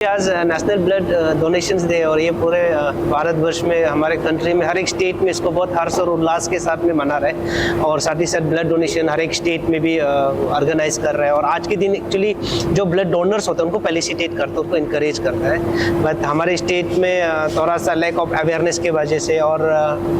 आज national blood donations day और ये पूरे भारतवर्ष में हमारे कंट्री में हर एक स्टेट में इसको बहुत हर्ष और उल्लास के साथ में मना रहे हैं और साथ ही साथ ब्लड डोनेशन हर एक स्टेट में भी ऑर्गेनाइज कर रहे हैं। और आज के दिन एक्चुअली जो ब्लड डोनर्स होते हैं उनको फेलिसिटेट करते हैं, उनको इंकरेज करता है। बट हमारे स्टेट में थोड़ा सा लैक ऑफ अवेयरनेस की वजह से और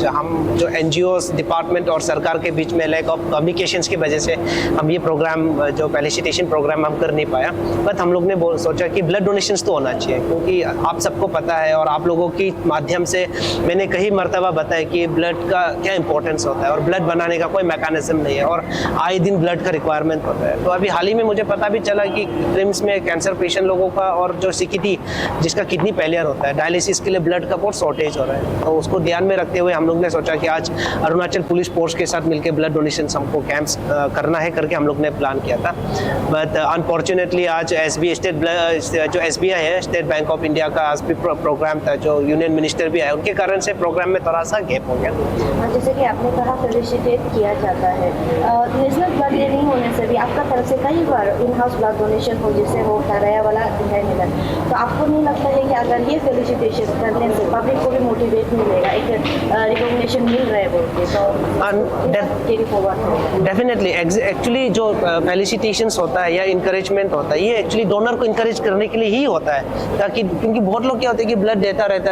हम जो NGOs डिपार्टमेंट और सरकार के बीच में लैक ऑफ कम्युनिकेशंस की वजह से हम ये प्रोग्राम जो फेलिसिटेशन प्रोग्राम हम कर नहीं पाया। बट हम लोग ने सोचा कि ब्लड डोनेशन तो होना चाहिए, क्योंकि आप सबको पता है और आप लोगों की माध्यम से मैंने कई मर्तबा बताया कि ब्लड का क्या इंपॉर्टेंस होता है और ब्लड बनाने का कोई मैकेनिज्म नहीं है और आए दिन ब्लड का रिक्वायरमेंट होता है। तो अभी हाल ही में मुझे पता भी चला कि ट्रिम्स में कैंसर पेशेंट लोगों का और जो CKD जिसका किडनी फेलियर होता है, डायलिसिस के लिए ब्लड का बहुत शॉर्टेज हो रहा है। तो उसको ध्यान में रखते हुए हम लोग ने सोचा कि आज अरुणाचल पुलिस फोर्स के साथ मिलकर ब्लड डोनेशन हमको कैंप्स करना है करके हम लोग ने प्लान किया था। बट अनफॉर्चुनेटली आज SBI जो SBI है, स्टेट बैंक ऑफ इंडिया का आज भी प्रोग्राम था, जो यूनियन मिनिस्टर भी आए, उनके कारण से प्रोग्राम में थोड़ा सा गैप हो गया। जैसे कि आपने कहा फेलिसिटेट किया जाता है, नेशनल ब्लड डे नहीं होने से भी आपका तरफ से कई बार इन हाउस ब्लड डोनेशन हो, जिससे वो खैरिया वाला है मिलन, तो आपको नहीं लगता है कि अगर ये फेलिसिटेशन करने से पब्लिक को भी मोटिवेट मिलेगा, एक रिकॉग्निशन मिल रहा है बोल के, तो डेफिनेटली एक्चुअली जो फेलिसिटेशंस होता है या इंकरेजमेंट होता है, ये एक्चुअली डोनर को इंकरेज करने के लिए ही होता है, ताकि क्योंकि बहुत लोग क्या होते हैं कि ब्लड देता रहता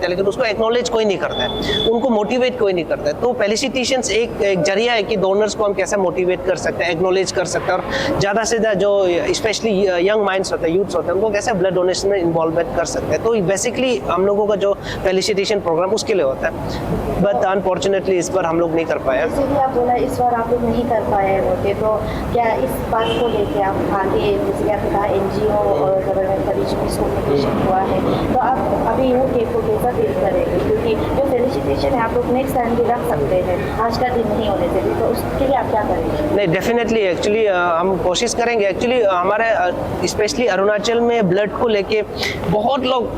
है लेकिन उसको एक्नॉलेज कोई नहीं करता है, उनको मोटिवेट कोई नहीं करता है। तो फेलिसिटेशंस एक जरिया है कि डोनर्स को हम कैसे मोटिवेट कर सकते हैं, एक्नॉलेज कर सकते हैं और ज़्यादा से ज़्यादा जो स्पेशली यंग माइंड्स होते हैं, यूथ्स होते हैं, उनको कैसे ब्लड डोनेशन में इन्वॉल्वमेंट कर सकते हैं। तो बेसिकली हम लोगों का जो फेलिसिटेशन प्रोग्राम उसके लिए होता है। बट अनफॉर्चुनेटली इस बार हम लोग नहीं कर पाए। जैसे आप बोला इस बार आप लोग नहीं कर पाए होते, तो क्या इस बात को लेकर आप आगे, जैसे कि आपने कहा NGO और गवर्नमेंट का बीच में कम्युनिकेशन हुआ है, तो आप अभी यूँ को कैसा फील करेंगे? क्योंकि जो फेलिसिटेशन है आप लोग नेक्स्ट टाइम भी रख सकते हैं, आज का दिन नहीं होने से भी, तो उसके लिए आप क्या करेंगे? नहीं, डेफिनेटली एक्चुअली हम कोशिश करेंगे। एक्चुअली हमारे स्पेशली अरुणाचल में ब्लड को लेके बहुत लोग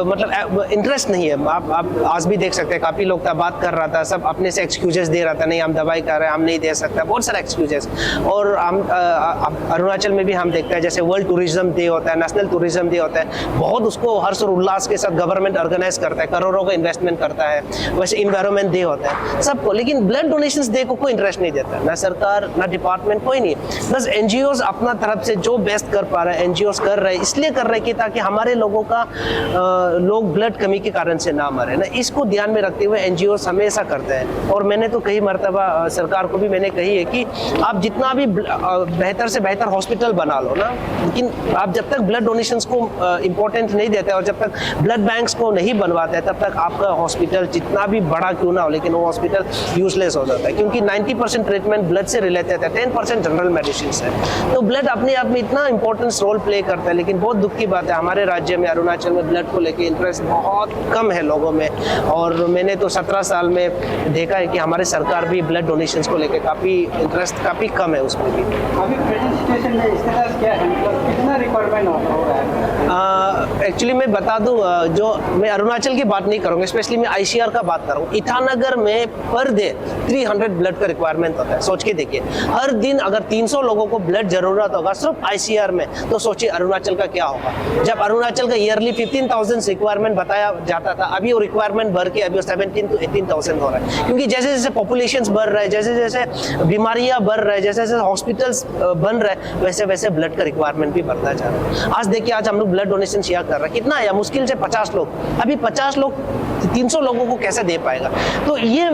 मतलब इंटरेस्ट नहीं है। आप आज भी देख सकते हैं, काफ़ी लोग था बात कर रहा था, सब अपने से एक्सक्यूजेस दे रहा था, नहीं हम दवाई कर रहे हैं, हम नहीं दे सकते, बहुत सारे एक्सक्यूजेस। और हम अरुणाचल में भी हम देखते हैं, जैसे वर्ल्ड टूरिज्म डे होता है, नेशनल टूरिज्म डे होता है, बहुत उसको हर्ष और उल्लास के साथ गवर्नमेंट ऑर्गेनाइज करता है, करोड़ों का इन्वेस्टमेंट करता है। वैसे इन्वायरमेंट डे होता है सबको, लेकिन ब्लड डोनेशंस डे को कोई इंटरेस्ट नहीं देता, ना सरकार ना डिपार्टमेंट, कोई नहीं। बस NGOs अपना तरफ से जो बेस्ट कर पा रहा है NGOs कर रहे हैं, इसलिए कर रहे हैं कि ताकि हमारे लोगों का लोग ब्लड कमी के कारण से ना मरे ना, इसको ध्यान में रखते हुए NGOs हमेशा करते हैं। और मैंने तो कई मरतबा सरकार को भी मैंने कही है कि आप जितना भी बेहतर से बेहतर हॉस्पिटल बना लो ना, लेकिन आप जब तक ब्लड डोनेशंस को इम्पोर्टेंट नहीं देते और जब तक ब्लड बैंक्स को नहीं बनवाते, तब तक आपका हॉस्पिटल जितना भी बड़ा क्यों ना हो, लेकिन वो हॉस्पिटल यूजलेस हो जाता है। क्योंकि 90% ट्रीटमेंट ब्लड से रिलेटेड है, 10% जनरल मेडिसिन है। तो ब्लड अपने आप में इतना इंपॉर्टेंस रोल प्ले करता है, लेकिन बहुत दुख की बात है हमारे राज्य में, अरुणाचल में ब्लड को लेकर इंटरेस्ट बहुत कम है लोगों में। और मैंने तो 17 साल में देखा है कि हमारे सरकार भी ब्लड डोनेशंस को लेकर काफ़ी इंटरेस्ट काफ़ी कम है उसमें भी। अभी प्रेजेंट सिचुएशन में इसके साथ क्या है, मतलब कितना रिक्वायरमेंट हो रहा है? एक्चुअली मैं बता दूं, जो मैं अरुणाचल की बात नहीं करूँगा, स्पेशली मैं ICR का बात करूँ। ईटानगर में पर डे 300 ब्लड का रिक्वायरमेंट होता है। सोच के देखिए, हर दिन अगर 300 लोगों को ब्लड जरूरत होगा सिर्फ ICR में, तो सोचिए अरुणाचल का क्या होगा। जब अरुणाचल का ईयरली 15,000 रिक्वायरमेंट बताया जाता था, अभी वो रिक्वायरमेंट बढ़ के अभी 17 to 18,000 हो रहा है। क्योंकि जैसे जैसे पॉपुलेशन बढ़ रहा है, जैसे जैसे बीमारियां बढ़ रहा है, जैसे जैसे हॉस्पिटल्स बन रहे हैं, वैसे वैसे ब्लड का रिक्वायरमेंट भी बढ़ता जा रहा है। आज देखिए, आज हम लोग ब्लड डोनेशन शेयर कर रहे हैं, कितना है मुश्किल से 50 लोग, अभी 50 लोग 300 लोगों को कैसे दे पाएगा। तो ये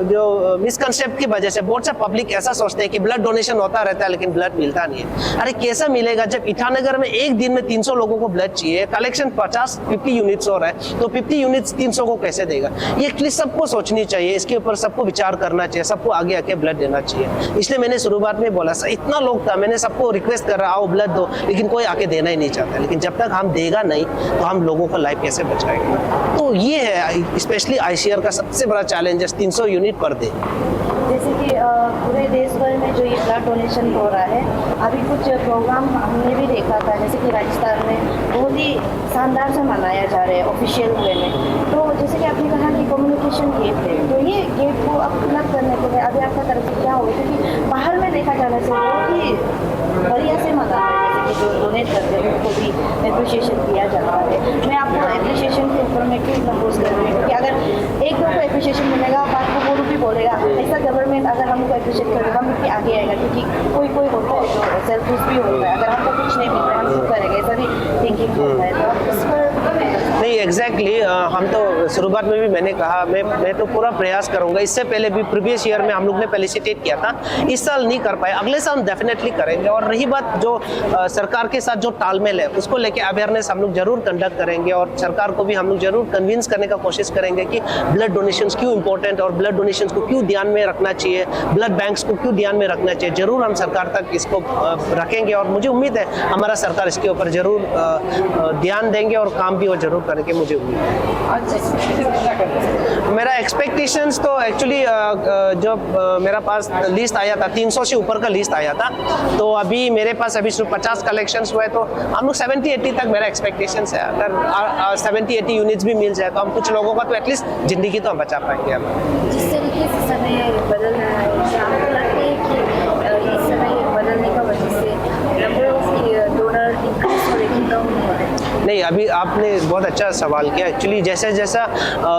जो मिसकंसेप्ट की वजह से बहुत सा पब्लिक ऐसा सोचते हैं कि ब्लड डोनेशन होता रहता है लेकिन ब्लड मिलता नहीं है। अरे कैसा मिलेगा जब ईटानगर में एक दिन में 300 लोगों को ब्लड चाहिए, कलेक्शन 50 यूनिट्स हो रहा है, तो 50 यूनिट्स 300 को कैसे देगा। ये एक्चुअली सबको सोचनी चाहिए, इसके ऊपर सबको विचार करना चाहिए, सबको आगे आके ब्लड देना चाहिए। इसलिए मैंने शुरुआत में बोला, इतना लोग था, मैंने सबको रिक्वेस्ट कर रहा आओ ब्लड दो, लेकिन कोई आके देना ही नहीं चाहता। लेकिन जब तक हम देगा नहीं तो हम लोगों का लाइफ कैसे बचाएंगे। तो ये है स्पेशली ICR का सबसे बड़ा चैलेंज है, 300 यूनिट पर डे। जैसे कि पूरे देश भर में जो ये ब्लड डोनेशन हो रहा है, अभी कुछ प्रोग्राम हमने भी देखा था, जैसे कि राजस्थान में बहुत ही शानदार से मनाया जा रहा है ऑफिशियल वे में। तो जैसे कि आपने कहा कि कम्युनिकेशन गेट है, तो ये गेट को अब क्लब करने के लिए अभी आपका तरफ से क्या होगा? क्योंकि बाहर में देखा जाने से बहुत ही बढ़िया से मना रहा है, ये जो डोनेट करते हैं उनको भी एप्रिशिएशन दिया जाता है। मैं आपको एप्रिशिएशन के ऊपर मैं क्यों प्रपोज कर रही हूँ कि अगर एक लोग को एप्रिशिएशन मिलेगा बात को वो भी बोलेगा, ऐसा गवर्नमेंट अगर हमको एप्रिशिएट करेगा हम भी आगे आएगा, क्योंकि कोई कोई होता है जो सेल्फिश भी होता है, अगर हमको कुछ नहीं मिल रहा है हम क्यों करेंगे, ऐसा भी थिंकिंग होता है। तो आप इस पर नहीं एग्जैक्टली हम तो शुरुआत में भी मैंने कहा मैं तो पूरा प्रयास करूंगा। इससे पहले भी प्रीवियस ईयर में हम लोग ने फेलिसिटेट किया था, इस साल नहीं कर पाए, अगले साल हम डेफिनेटली करेंगे। और रही बात जो सरकार के साथ जो तालमेल है उसको लेके अवेयरनेस हम लोग जरूर कंडक्ट करेंगे और सरकार को भी हम लोग जरूर कन्विंस करने का कोशिश करेंगे कि ब्लड डोनेशंस क्यों इंपॉर्टेंट और ब्लड डोनेशंस को क्यों ध्यान में रखना चाहिए, ब्लड बैंक्स को क्यों ध्यान में रखना चाहिए। जरूर हम सरकार तक इसको रखेंगे और मुझे उम्मीद है हमारा सरकार इसके ऊपर जरूर ध्यान देंगे और काम भी वो जरूर करेंगे, मुझे उम्मीद है। मेरा एक्सपेक्टेशंस तो एक्चुअली जब मेरा पास लिस्ट आया था 300 से ऊपर का लिस्ट आया था, तो अभी मेरे पास अभी सिर्फ 50 कलेक्शंस हुए, तो हम लोग 70-80 तक मेरा एक्सपेक्टेशंस है। अगर 70-80 यूनिट्स भी मिल जाए तो हम कुछ लोगों का तो एटलीस्ट जिंदगी तो हम बचा पाएंगे। हम जिस तरीके से समय बदल रहा है, क्या आपको लगता है कि इस समय बदलने का वजह से नंबर ऑफ डोनर इंक्रीज हो रही कम हो रहा है? नहीं, अभी आपने बहुत अच्छा सवाल किया। एक्चुअली जैसे जैसा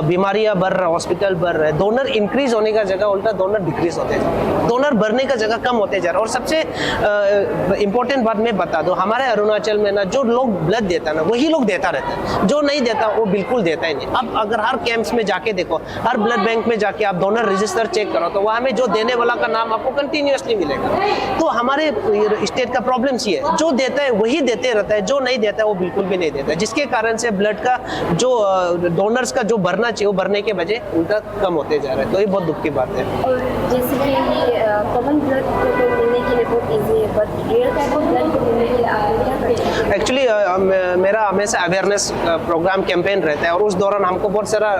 बीमारियां बढ़ रहा है, हॉस्पिटल बढ़ रहा है, डोनर इंक्रीज होने का जगह उल्टा डोनर डिक्रीज होते जा रहे हैं, डोनर बढ़ने का जगह कम होते जा रहा है। और सबसे इंपॉर्टेंट बात मैं बता दूं, हमारे अरुणाचल में ना जो लोग ब्लड देता है ना वही लोग देता रहता है, जो नहीं देता वो बिल्कुल देता ही नहीं। अब अगर हर कैंप्स में जाके देखो, हर ब्लड बैंक में जाके आप डोनर रजिस्टर चेक करो तो वहाँ में जो देने वाला का नाम आपको कंटिन्यूसली मिलेगा। तो हमारे स्टेट का प्रॉब्लम ये है, जो देता है वही देते रहता है, जो नहीं देता है वो बिल्कुल भी नहीं देता है, जिसके कारण से ब्लड का जो डोनर्स का जो भरना चाहिए वो भरने के बजाय उल्टा कम होते जा रहा है। तो ये बहुत दुख की बात है। और जैसे कि ये कॉमन ब्लड को लेने के लिए बहुत इजी है, but rare type of blood को लेने के लिए आप क्या करेंगे? एक्चुअली मेरा हमेशा अवेयरनेस प्रोग्राम कैंपेन रहता है और उस दौरान हमको बहुत सारा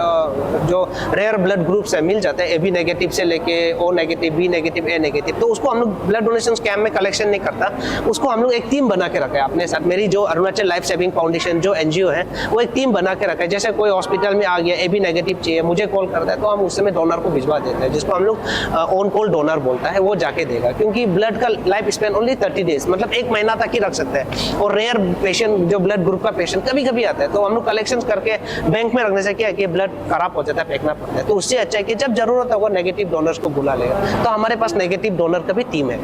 जो रेयर ब्लड ग्रुप्स है मिल जाता है, AB नेगेटिव से लेके O negative, B negative, A negative. तो उसको हम लोग ब्लड डोनेशन कैंप में कलेक्शन नहीं करता, उसको हम लोग एक टीम बना के रखा है अपने साथ। मेरी जो अरुणाचल लाइफ सेविंग फाउंडेशन जो NGO है वो एक टीम बना के रखा है। जैसे कोई हॉस्पिटल में आ गया, AB नेगेटिव चाहिए, मुझे कॉल करता है तो हम उस समय डोनर को भिजवा देते हैं, जिसको हम लोग ऑन कॉल डोनर बोलता है, वो जाके देगा। क्योंकि ब्लड का लाइफ स्पेन ओनली 30 डेज, मतलब 1 महीना तक ही रख सकते हैं। और रेयर पेशेंट जो ब्लड ग्रुप का पेशेंट कभी कभी आता है तो हम लोग कलेक्शन करके बैंक में रखने से क्या है कि ब्लड खराब हो जाता है, फेंकना पड़ता है। तो उससे अच्छा है कि जब जरूरत होगा नेगेटिव डोनर्स को बुला लेगा। तो हमारे पास नेगेटिव डोनर का भी टीम है।